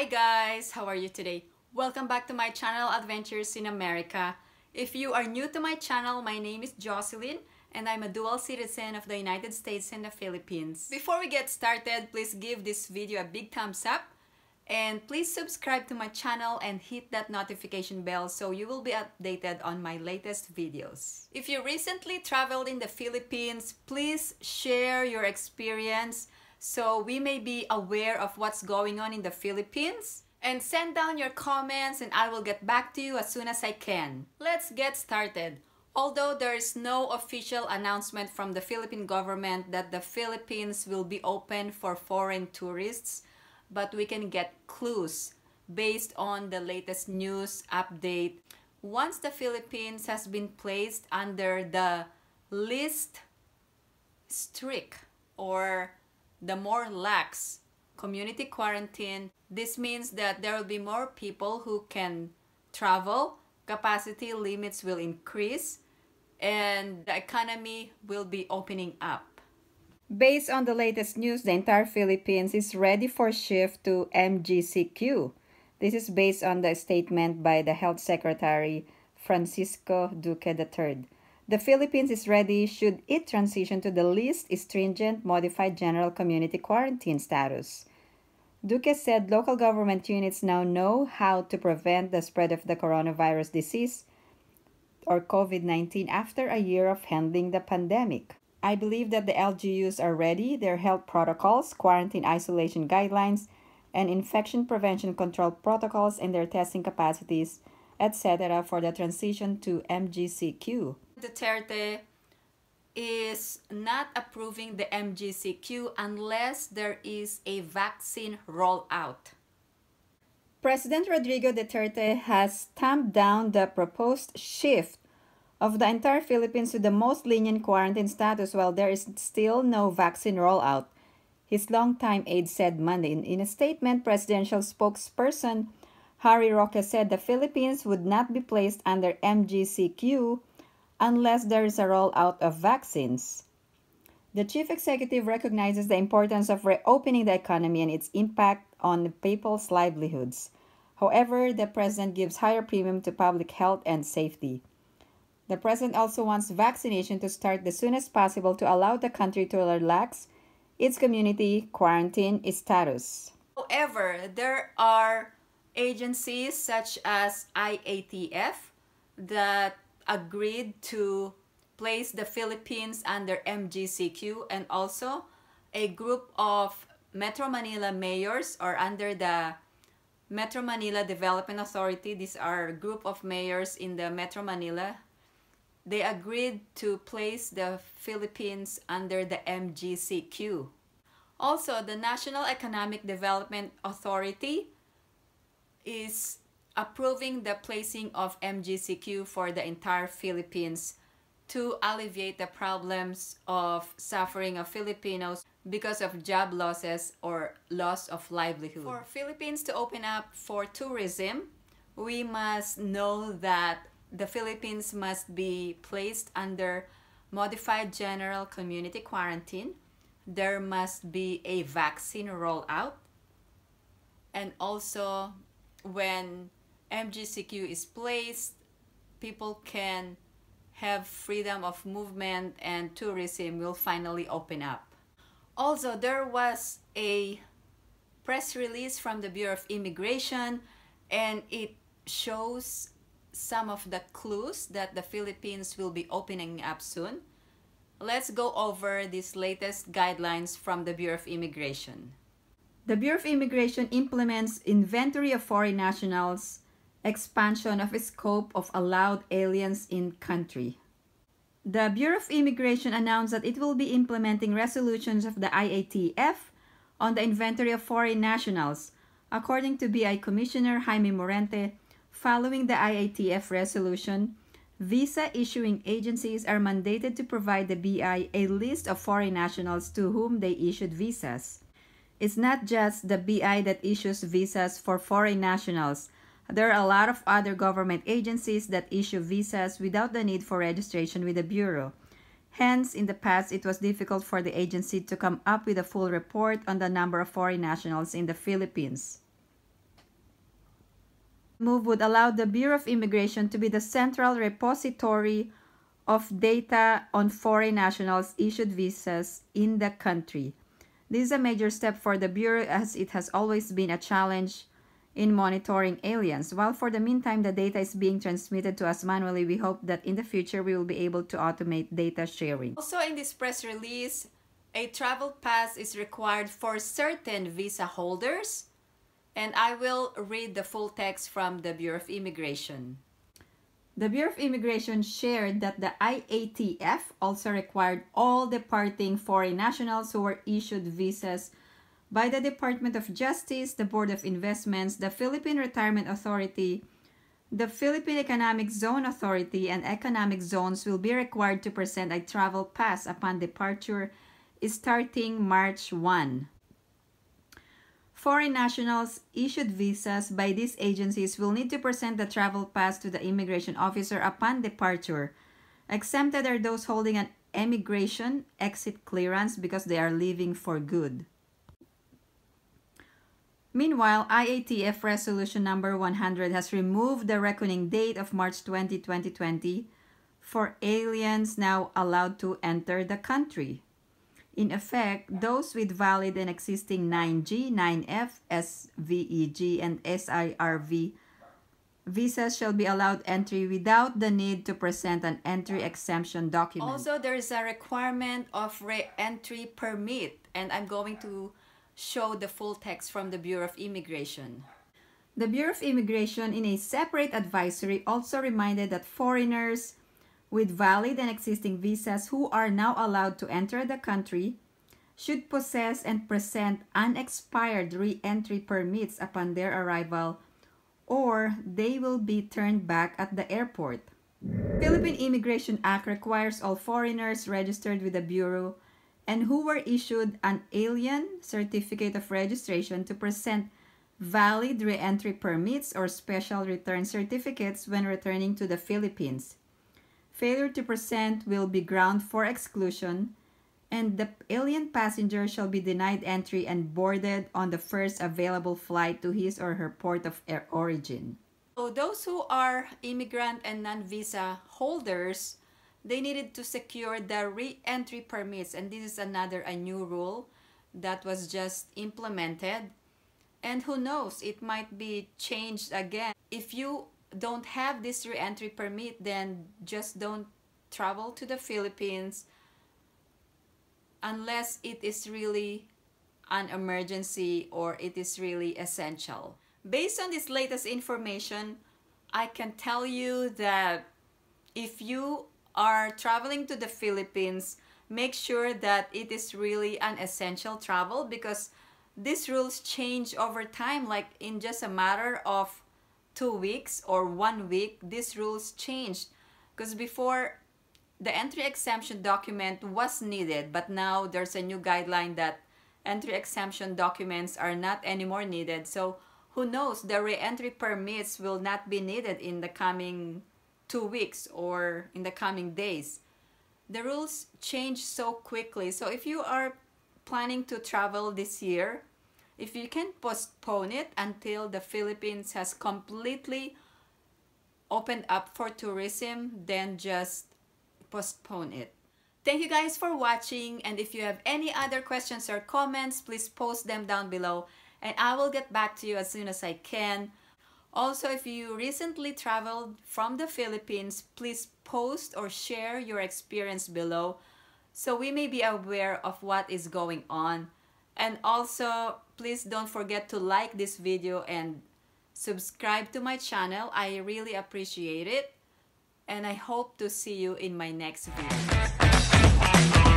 Hi guys! How are you today? Welcome back to my channel, Adventures in America. If you are new to my channel, my name is Jocelyn and I'm a dual citizen of the United States and the Philippines. Before we get started, please give this video a big thumbs up and please subscribe to my channel and hit that notification bell so you will be updated on my latest videos. If you recently traveled in the Philippines, please share your experience so we may be aware of what's going on in the Philippines. And send down your comments and I will get back to you as soon as I can. Let's get started. Although there is no official announcement from the Philippine government that the Philippines will be open for foreign tourists, but we can get clues based on the latest news update. Once the Philippines has been placed under the least strict or the more lax community quarantine, this means that there will be more people who can travel, capacity limits will increase, and the economy will be opening up. Based on the latest news, the entire Philippines is ready for shift to MGCQ. This is based on the statement by the Health Secretary Francisco Duque III. The Philippines is ready should it transition to the least stringent modified general community quarantine status. Duque said local government units now know how to prevent the spread of the coronavirus disease or COVID-19 after a year of handling the pandemic. I believe that the LGUs are ready, their health protocols, quarantine isolation guidelines, and infection prevention control protocols and their testing capacities, etc. for the transition to MGCQ. Duterte is not approving the MGCQ unless there is a vaccine rollout. President Rodrigo Duterte has stamped down the proposed shift of the entire Philippines to the most lenient quarantine status while there is still no vaccine rollout, his longtime aide said Monday. In a statement, presidential spokesperson Harry Roque said the Philippines would not be placed under MGCQ unless there is a rollout of vaccines. The chief executive recognizes the importance of reopening the economy and its impact on people's livelihoods. However, the president gives higher premium to public health and safety. The president also wants vaccination to start as soon as possible to allow the country to relax its community quarantine status. However, there are agencies such as IATF that agreed to place the Philippines under MGCQ, and also a group of Metro Manila mayors or under the Metro Manila Development Authority. These are a group of mayors in the Metro Manila. They agreed to place the Philippines under the MGCQ. Also, the National Economic Development Authority is approving the placing of MGCQ for the entire Philippines to alleviate the problems of suffering of Filipinos because of job losses or loss of livelihood. For Philippines to open up for tourism, we must know that the Philippines must be placed under modified general community quarantine. There must be a vaccine rollout, and also when MGCQ is placed, people can have freedom of movement and tourism will finally open up. Also, there was a press release from the Bureau of Immigration and it shows some of the clues that the Philippines will be opening up soon. Let's go over these latest guidelines from the Bureau of Immigration. The Bureau of Immigration implements inventory of foreign nationals, expansion of scope of allowed aliens in country. The Bureau of Immigration announced that it will be implementing resolutions of the IATF on the inventory of foreign nationals. According to BI Commissioner Jaime Morente, following the IATF resolution, visa issuing agencies are mandated to provide the BI a list of foreign nationals to whom they issued visas. It's not just the BI that issues visas for foreign nationals. There are a lot of other government agencies that issue visas without the need for registration with the Bureau. Hence, in the past, it was difficult for the agency to come up with a full report on the number of foreign nationals in the Philippines. Move would allow the Bureau of Immigration to be the central repository of data on foreign nationals issued visas in the country. This is a major step for the Bureau as it has always been a challenge in monitoring aliens. While for the meantime the data is being transmitted to us manually, we hope that in the future we will be able to automate data sharing. Also in this press release, a travel pass is required for certain visa holders, and I will read the full text from the Bureau of Immigration. The Bureau of Immigration shared that the IATF also required all departing foreign nationals who were issued visas by the Department of Justice, the Board of Investments, the Philippine Retirement Authority, the Philippine Economic Zone Authority, and economic zones will be required to present a travel pass upon departure starting March 1. Foreign nationals issued visas by these agencies will need to present the travel pass to the immigration officer upon departure. Exempted are those holding an immigration exit clearance because they are leaving for good. Meanwhile, IATF Resolution Number 100 has removed the reckoning date of March 20, 2020 for aliens now allowed to enter the country. In effect, those with valid and existing 9G, 9F, SVEG, and SIRV visas shall be allowed entry without the need to present an entry exemption document. Also, there is a requirement of re-entry permit, and I'm going to show the full text from the Bureau of Immigration. The Bureau of Immigration, in a separate advisory, also reminded that foreigners with valid and existing visas who are now allowed to enter the country should possess and present unexpired re-entry permits upon their arrival, or they will be turned back at the airport. Philippine Immigration Act requires all foreigners registered with the Bureau and who were issued an alien certificate of registration to present valid re-entry permits or special return certificates when returning to the Philippines. Failure to present will be ground for exclusion, and the alien passenger shall be denied entry and boarded on the first available flight to his or her port of origin. So those who are immigrant and non-visa holders, they needed to secure the re-entry permits, and this is a new rule that was just implemented, and who knows, it might be changed again. If you don't have this re-entry permit, then just don't travel to the Philippines unless it is really an emergency or it is really essential. Based on this latest information, I can tell you that if you are traveling to the Philippines, make sure that it is really an essential travel, because these rules change over time. Like in just a matter of 2 weeks or 1 week, these rules changed, because before the entry exemption document was needed, but now there's a new guideline that entry exemption documents are not anymore needed. So who knows, the re-entry permits will not be needed in the coming 2 weeks or in the coming days. The rules change so quickly. So if you are planning to travel this year, if you can postpone it until the Philippines has completely opened up for tourism, then just postpone it. Thank you guys for watching, and if you have any other questions or comments, please post them down below and I will get back to you as soon as I can. Also, if you recently traveled from the Philippines, please post or share your experience below so we may be aware of what is going on. And also, please don't forget to like this video and subscribe to my channel. I really appreciate it. And I hope to see you in my next video.